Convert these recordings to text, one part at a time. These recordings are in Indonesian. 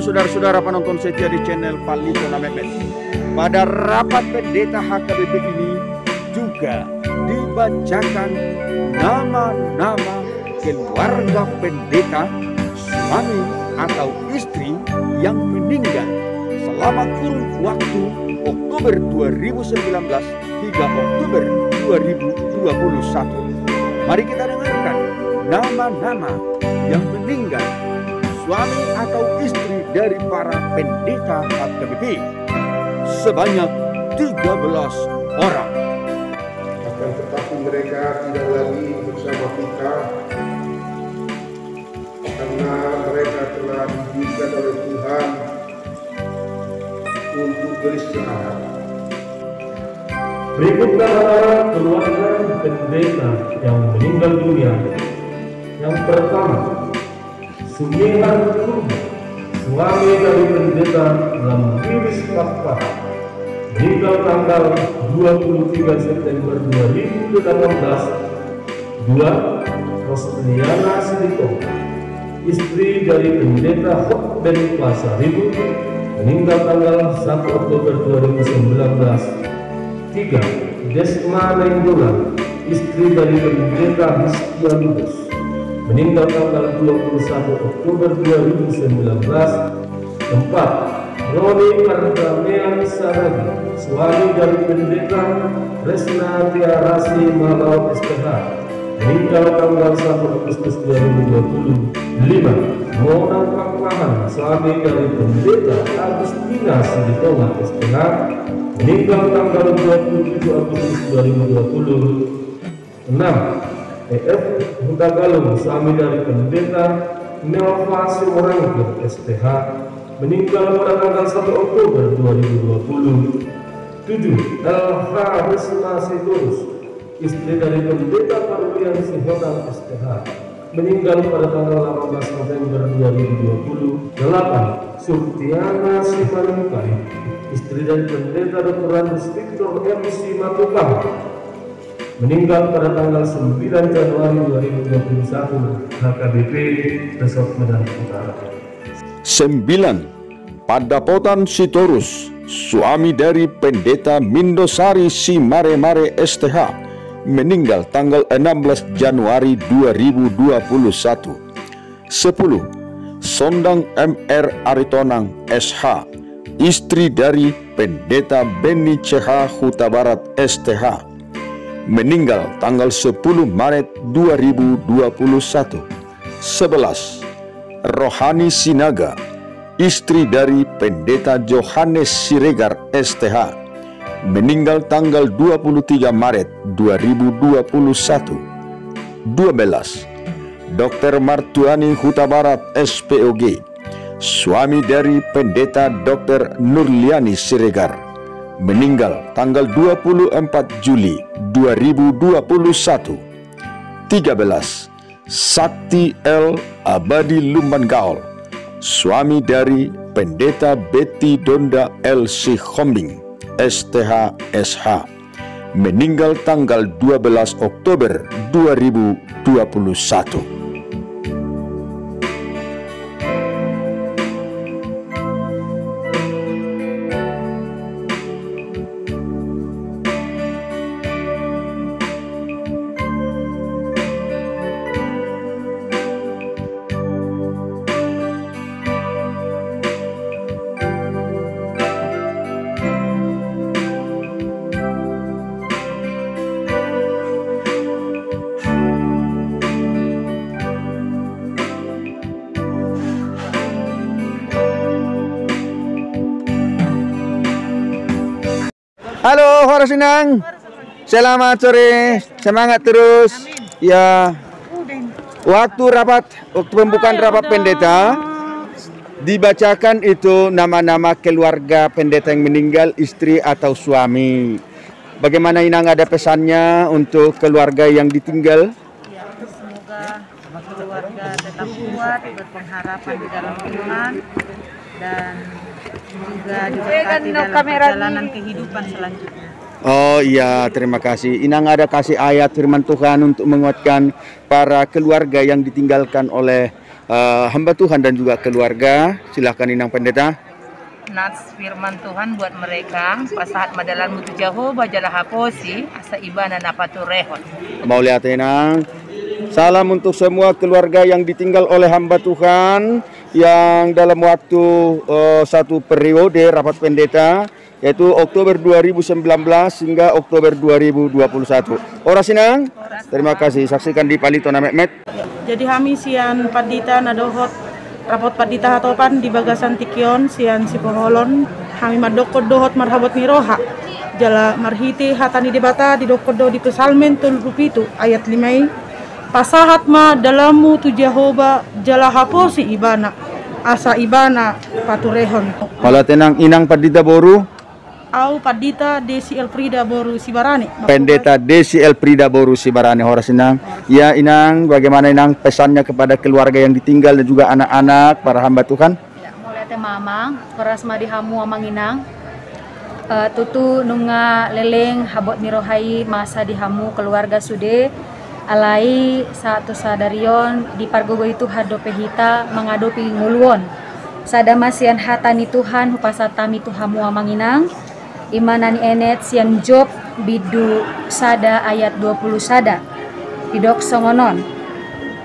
saudara-saudara penonton setia di channel Palito Namepet. Pada rapat pendeta HKBP ini juga dibacakan nama-nama keluarga pendeta, suami atau istri yang meninggal selama kurun waktu Oktober 2019 hingga Oktober 2021. Mari kita dengarkan nama-nama yang meninggal suami atau istri dari para pendeta HKBP sebanyak 13 orang. Akan tetapi mereka tidak lagi bersama kita karena mereka telah diberikan oleh Tuhan untuk beristirahat. Berikutlah keluarga pendeta yang meninggal dunia. Yang pertama, Sumihan Kurma, suami dari pendeta Lampiris Pakpah, meninggal tanggal 23 September 2018. 2. Rosliana Sidiko, istri dari pendeta Hok Ben Plaza Ribu, meninggal tanggal 1 Oktober 2019. 3. Desma Nenggolan, istri dari pendeta Hiskia Lubus, meninggal tanggal 21 Oktober 2019. 4. Roni Mardamean Saragi, suami dari pendeta Resna Tiarasi Malau SPH, meninggal tanggal 1 Agustus 2020. 5. Mona Pakpahan, suami dari pendeta Agustina Siditonga SPH, meninggal tanggal 27 Agustus 2020. 6. EF Hutagalung, suami dari pendeta Nelva Siworangkir SPH, meninggal pada tanggal 1 Oktober 2020. 7. LH Resna Sitorus, istri dari pendeta Parwian Sihodang SPH, meninggal pada tanggal 18 November 2020. 8. Surtiana Simanungkai, istri dari pendeta Dr. Randus Victor MC Matukang, meninggal pada tanggal 9 Januari 2021, HKBP Resort Medan Utara. 9. Padapotan Sitorus, suami dari pendeta Mindosari Simare-Mare STH, meninggal tanggal 16 Januari 2021. 10. Sondang MR Aritonang SH, istri dari pendeta Beni CH Huta Barat STH, meninggal tanggal 10 Maret 2021. 11. Rohani Sinaga, istri dari pendeta Johannes Siregar STH, meninggal tanggal 23 Maret 2021. 12. Dr. Martuani Huta Barat SPOG, suami dari pendeta Dr. Nurliani Siregar, meninggal tanggal 24 Juli 2021. 13. Sakti L. Abadi Lumban Gaul, suami dari pendeta Betty Donda LC Khombing STH SH, meninggal tanggal 12 Oktober 2021. Halo Horasinang, selamat sore, semangat terus. Ya, waktu pembukaan rapat pendeta dibacakan itu nama-nama keluarga pendeta yang meninggal, istri atau suami. Bagaimana Inang, ada pesannya untuk keluarga yang ditinggal? Ya, semoga keluarga tetap kuat, berpengharapan di dalam Tuhan, dan juga diberkati dalam perjalanan kehidupan selanjutnya. Oh iya, terima kasih. Inang ada kasih ayat firman Tuhan untuk menguatkan para keluarga yang ditinggalkan oleh hamba Tuhan dan juga keluarga. Silahkan Inang Pendeta. Nats firman Tuhan buat mereka, pasahat madalan mutu Jehovah jala haposi, asa ibana napaturehon. Mau lihat Inang. Salam untuk semua keluarga yang ditinggal oleh hamba Tuhan yang dalam waktu satu periode rapat pendeta, yaitu Oktober 2019 hingga Oktober 2021. Ora Sinang, terima kasih. Saksikan di Palito na Mehmet. Jadi kami sian padita nadohot rapot padita hatopan di bagasan tikion sian si poholon kami madokod dohot marhabot miroha jala marhiti hatani debata di dokodo di pesalmen tul rupitu ayat 5 pasahat ma dalamu tu Jehovah jala haposi ibana asa ibana paturehon. Kalau tenang Inang padita boru. Au padita Desi Elfrida Boru Sibarani. Pendeta Desi Elfrida Boru Sibarani. Horas Inang. Ya Inang, bagaimana Inang pesannya kepada keluarga yang ditinggal dan juga anak-anak para hamba Tuhan? Ya, mulai teh mamang, peras madi hamu amang Inang. Tutu nunga leleng habot mirohai masa dihamu keluarga sude alai satu sadarion di pargogo itu hadope hita mengadopi nguluon. Sada masian hatani Tuhan hupasatami tuhamu amang Inang. Imanani enet sian Job bidu sada ayat 20 sada didok songonon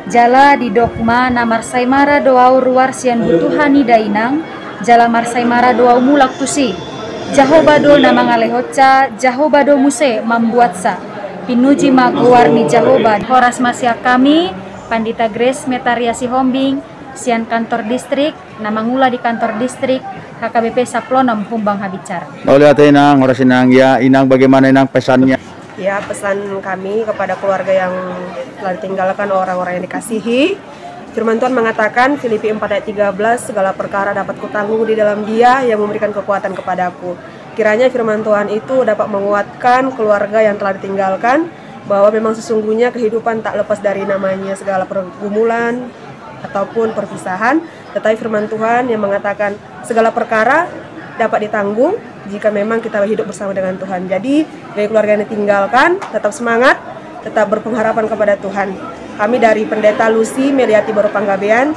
jala didokma namar saimara doau ruar sian butuhani dainang jala marsaimara doau mulak tusi jahobado nama ngalehoca jahobado muse membuatsa pinuji maguarni jahoba horas masya kami Pandita Grace Metariasi Hombing sian kantor distrik nama ngula di kantor distrik HKBP Saplonom Humbang Habicar. Oleh Inang, Horas Inang, ya Inang bagaimana Inang pesannya? Ya, pesan kami kepada keluarga yang telah ditinggalkan orang-orang yang dikasihi. Firman Tuhan mengatakan Filipi 4 ayat 13, segala perkara dapat kutanggung di dalam Dia yang memberikan kekuatan kepadaku. Kiranya firman Tuhan itu dapat menguatkan keluarga yang telah ditinggalkan bahwa memang sesungguhnya kehidupan tak lepas dari namanya segala pergumulan ataupun perpisahan, tetapi firman Tuhan yang mengatakan segala perkara dapat ditanggung jika memang kita hidup bersama dengan Tuhan. Jadi dari keluarga yang ditinggalkan tetap semangat, tetap berpengharapan kepada Tuhan. Kami dari Pendeta Lucy Meliati Baru Panggabean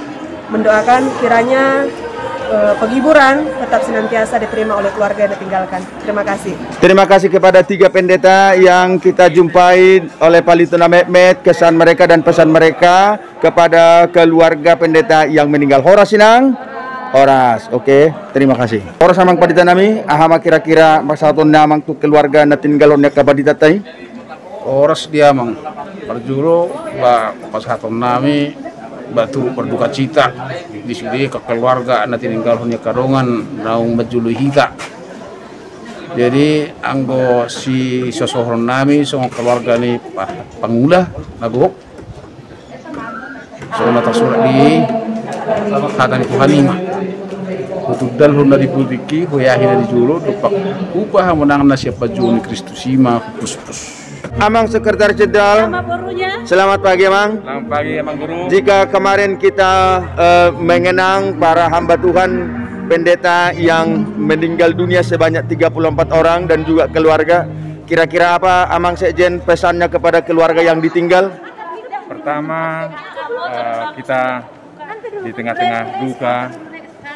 mendoakan kiranya penghiburan tetap senantiasa diterima oleh keluarga yang ditinggalkan. Terima kasih. Terima kasih kepada 3 pendeta yang kita jumpai oleh Palito na Mehmet, kesan mereka dan pesan mereka kepada keluarga pendeta yang meninggal. Horas Sinang? Horas, oke. Terima kasih. Horas amang padita nami, ahama kira-kira masaton namang tu keluarga na tininggalon nya kabadita tay? Horas dia mang. Parjuro ba pasaton nami batu berduka cita di sini ke keluarga anak tinggal hanya karongan naung majulu hika. Jadi anggo si sosohon nami semua keluarga ni pangula nagok so nata surat di hatan Tuhan lima untuk dalhun dari putiki hoyahi dari julu dupak upah menang nasib baju Kristus ima pus. Amang Sekretaris Jenderal, selamat pagi Amang. Selamat pagi Amang Guru. Jika kemarin kita mengenang para hamba Tuhan pendeta yang meninggal dunia sebanyak 34 orang dan juga keluarga, kira-kira apa Amang Sekjen pesannya kepada keluarga yang ditinggal? Pertama, kita di tengah-tengah duka,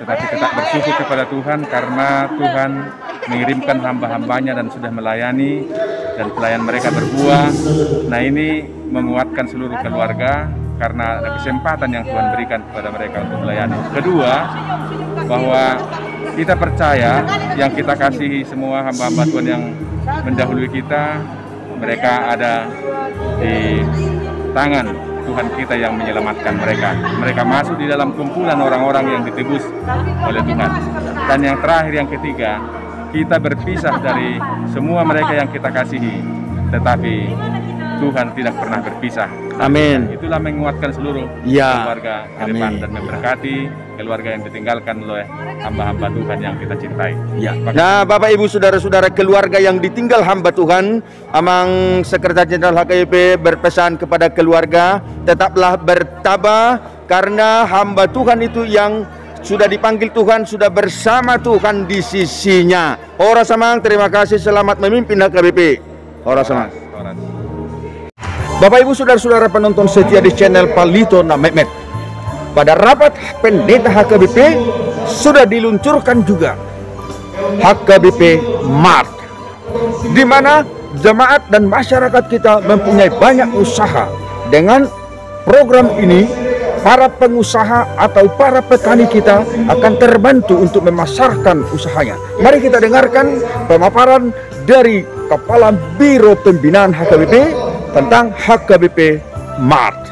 tetapi tetap bersyukur kepada Tuhan karena Tuhan mengirimkan hamba-hambanya dan sudah melayani dan pelayan mereka berbuah. Nah, ini menguatkan seluruh keluarga karena ada kesempatan yang Tuhan berikan kepada mereka untuk melayani. Kedua, bahwa kita percaya yang kita kasihi semua hamba-hamba Tuhan yang mendahului kita, mereka ada di tangan Tuhan kita yang menyelamatkan mereka. Mereka masuk di dalam kumpulan orang-orang yang ditebus oleh Tuhan. Dan yang terakhir, yang ketiga, kita berpisah dari semua mereka yang kita kasihi, tetapi Tuhan tidak pernah berpisah. Amin. Itulah menguatkan seluruh keluarga ke depan dan memberkati keluarga yang ditinggalkan oleh hamba-hamba Tuhan yang kita cintai. Ya. Nah, Bapak Ibu saudara-saudara keluarga yang ditinggal hamba Tuhan, Amang Sekretaris Jenderal HKBP berpesan kepada keluarga, tetaplah bertabah karena hamba Tuhan itu yang sudah dipanggil Tuhan, sudah bersama Tuhan di sisinya. Horas Amang, terima kasih, selamat memimpin HKBP. Horas Amang. Bapak Ibu saudara-saudara penonton setia di channel Palito na Mehmet. pada rapat pendeta HKBP sudah diluncurkan juga HKBP Mart, di mana jemaat dan masyarakat kita mempunyai banyak usaha. Dengan program ini, para pengusaha atau para petani kita akan terbantu untuk memasarkan usahanya. Mari kita dengarkan pemaparan dari Kepala Biro Pembinaan HKBP tentang HKBP Mart.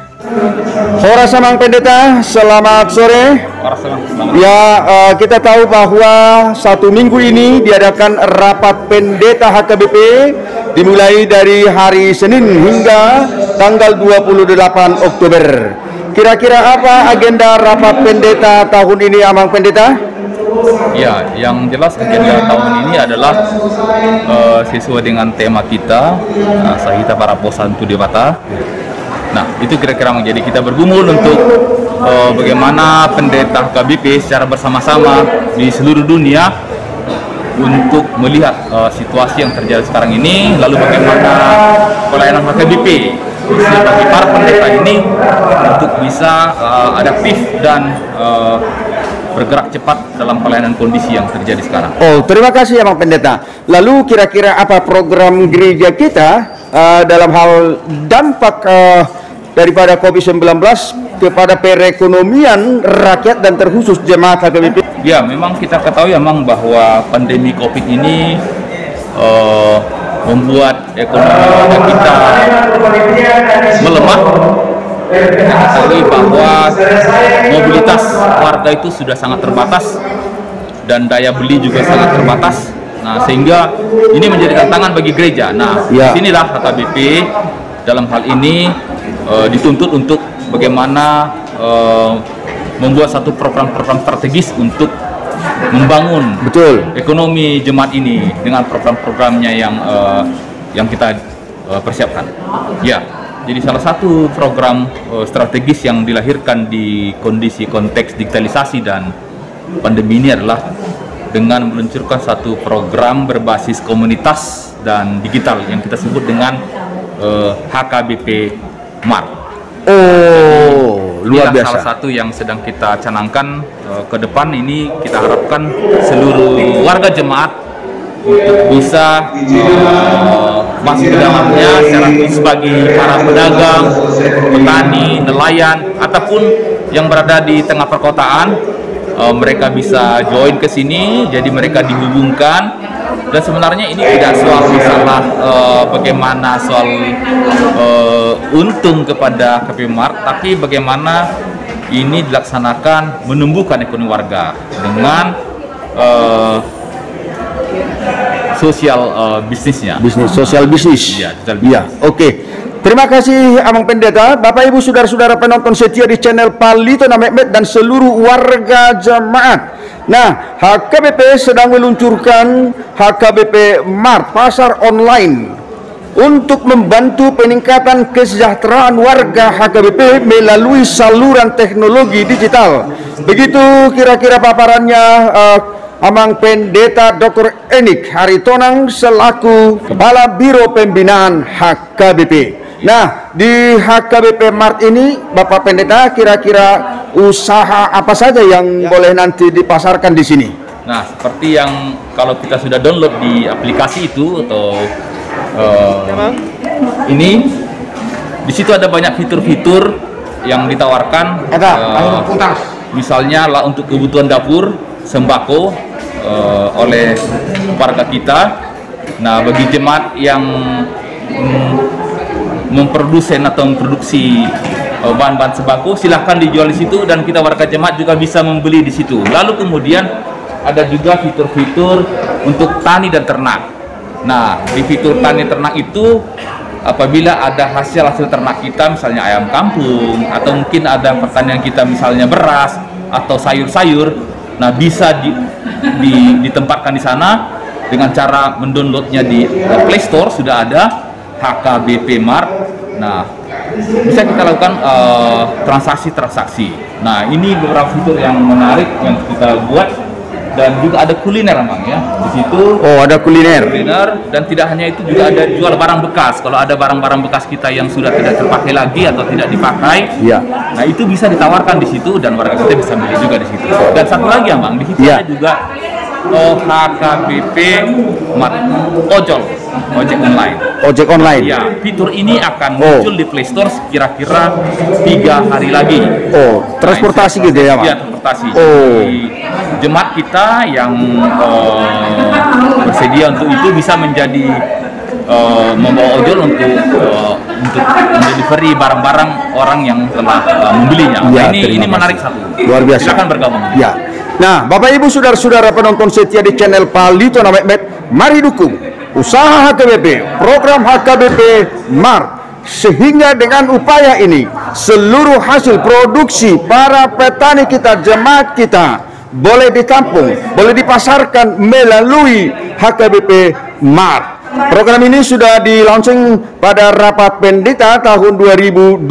Hora Samang Pendeta, selamat sore. Ya, kita tahu bahwa 1 minggu ini diadakan rapat pendeta HKBP dimulai dari hari Senin hingga tanggal 28 Oktober. Kira-kira apa agenda rapat pendeta tahun ini, Amang Pendeta? Ya, yang jelas agenda tahun ini adalah sesuai dengan tema kita, Sahita para Posantu Debata. Nah, itu kira-kira menjadi kita bergumul untuk bagaimana pendeta HKBP secara bersama-sama di seluruh dunia untuk melihat situasi yang terjadi sekarang ini, lalu bagaimana pelayanan HKBP bagi para pendeta ini untuk bisa adaptif dan bergerak cepat dalam pelayanan kondisi yang terjadi sekarang. Oh, terima kasih ya Bang Pendeta. Lalu kira-kira apa program gereja kita dalam hal dampak daripada COVID-19 kepada perekonomian rakyat dan terkhusus jemaat HKBP? Ya, memang kita ketahui memang bahwa pandemi COVID ini membuat ekonomi kita melemah. Kita ketahui bahwa mobilitas warga itu sudah sangat terbatas dan daya beli juga sangat terbatas. Nah, sehingga ini menjadi tantangan bagi gereja. Nah, disinilah HKBP dalam hal ini dituntut untuk bagaimana membuat satu program-program strategis untuk membangun ekonomi jemaat ini dengan program-programnya yang kita persiapkan. Ya, jadi salah satu program strategis yang dilahirkan di kondisi konteks digitalisasi dan pandemi ini adalah dengan meluncurkan satu program berbasis komunitas dan digital yang kita sebut dengan HKBP Mart. Oh, luar biasa. Salah satu yang sedang kita canangkan ke depan ini, kita harapkan seluruh warga jemaat untuk bisa masuk ke dalamnya secara khusus bagi para pedagang, petani, nelayan, ataupun yang berada di tengah perkotaan. Mereka bisa join ke sini, jadi mereka dihubungkan. Dan sebenarnya ini tidak soal masalah bagaimana soal untung kepada HKBP Mart, tapi bagaimana ini dilaksanakan menumbuhkan ekonomi warga dengan sosial bisnisnya. Sosial bisnis. Ya, oke. Terima kasih Amang Pendeta. Bapak Ibu saudara-saudara penonton setia di channel Palitona Mehmet dan seluruh warga jemaat. Nah, HKBP sedang meluncurkan HKBP Mart, pasar online, untuk membantu peningkatan kesejahteraan warga HKBP melalui saluran teknologi digital. Begitu kira-kira paparannya Amang Pendeta Dr. Enik Haritonang selaku Kepala Biro Pembinaan HKBP. Nah, di HKBP Mart ini, Bapak Pendeta, kira-kira usaha apa saja yang boleh nanti dipasarkan di sini? Nah, seperti yang kalau kita sudah download di aplikasi itu atau ini, di situ ada banyak fitur-fitur yang ditawarkan. Misalnya lah untuk kebutuhan dapur, sembako oleh warga kita. Nah, bagi jemaat yang memproduksi bahan-bahan sembako, silahkan dijual di situ dan kita warga jemaat juga bisa membeli di situ. Lalu kemudian ada juga fitur-fitur untuk tani dan ternak. Nah, di fitur tani ternak itu apabila ada hasil ternak kita, misalnya ayam kampung atau mungkin ada pertanian kita misalnya beras atau sayur-sayur, nah bisa ditempatkan di sana dengan cara mendownloadnya di Play Store. Sudah ada HKBP Mart. Nah, bisa kita lakukan transaksi. Nah, ini beberapa fitur yang menarik yang kita buat dan juga ada kuliner Bang ya. Di situ ada kuliner. Dan tidak hanya itu, juga ada jual barang bekas. Kalau ada barang-barang bekas kita yang sudah tidak terpakai lagi atau tidak dipakai, nah itu bisa ditawarkan di situ dan warga kita bisa beli juga di situ. Dan satu lagi Bang, di situ ada juga HKBP ojek online. Ojek online. Ya, fitur ini akan muncul di Play Store kira-kira 3 hari lagi. Transportasi gitu ya, Pak? Iya, transportasi. Di jemaat kita yang bersedia untuk itu bisa menjadi membawa ojol untuk mendelivery barang-barang orang yang telah membelinya. Ini menarik satu. Luar biasa. Silakan bergabung. Ya. Nah, Bapak Ibu saudara-saudara penonton setia di channel Palito Namek, mari dukung usaha HKBP, program HKBP Mart, sehingga dengan upaya ini seluruh hasil produksi para petani kita, jemaat kita boleh ditampung, boleh dipasarkan melalui HKBP Mart. Program ini sudah di launching pada rapat pendeta tahun 2021.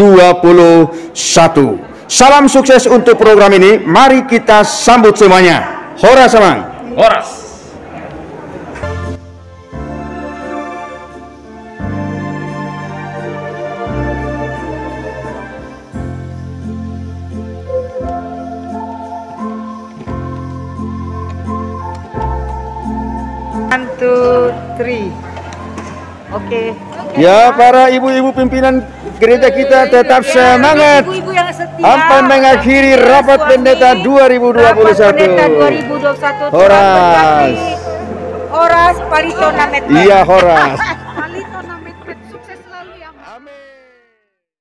Salam sukses untuk program ini. Mari kita sambut semuanya. Horas Amang. Horas. One, two, three. Oke. Ya, para ibu-ibu pimpinan gereja kita tetap semangat. Ibu-ibu yang setia. Sampai mengakhiri rapat pendeta 2021. Horas. Horas Palito Namet. Iya, Horas.